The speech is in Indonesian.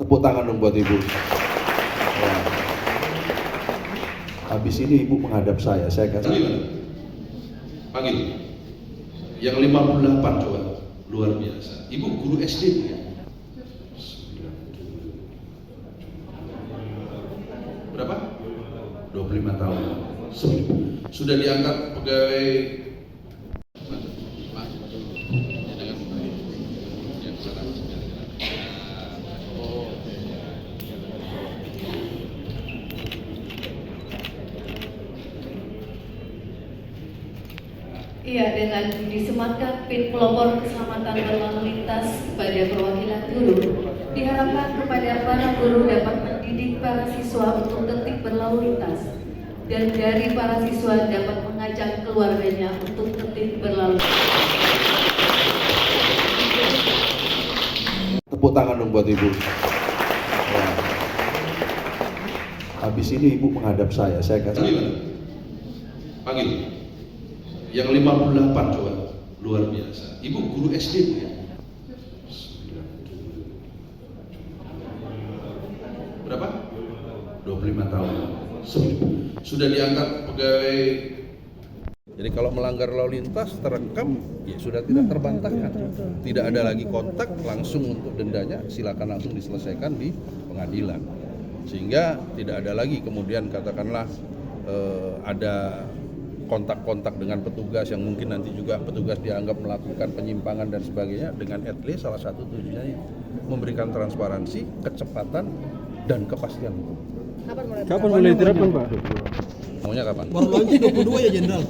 Tepuk tangan dong buat Ibu. Ya. Habis ini Ibu menghadap saya kasih. Panggil. Yang 58 coba. Luar biasa. Ibu guru SD ya? Berapa? 25 tahun. Sudah diangkat pegawai Iya, dengan disematkan PIN pelopor keselamatan berlalu lintas kepada perwakilan guru, diharapkan kepada para guru dapat mendidik para siswa untuk tertib berlalu lintas, dan dari para siswa dapat mengajak keluarganya untuk tertib berlalu lintas. Tepuk tangan dong buat Ibu. Ya. Habis ini Ibu menghadap saya kasih. Panggil. Yang 58 coba. Luar biasa. Ibu guru SD ya? Berapa? 25 tahun. Sudah diangkat pegawai. Jadi kalau melanggar lalu lintas terekam, ya sudah tidak terbantahkan. Tidak ada lagi kontak, langsung untuk dendanya silakan langsung diselesaikan di pengadilan. Sehingga tidak ada lagi kemudian katakanlah ada kontak-kontak dengan petugas yang mungkin nanti juga petugas dianggap melakukan penyimpangan dan sebagainya. Dengan etle salah satu tujuannya memberikan transparansi, kecepatan, dan kepastian hukum. Kapan mulai diterapkan, Pak? Maunya kapan? Baru launching 22 ya, Jenderal.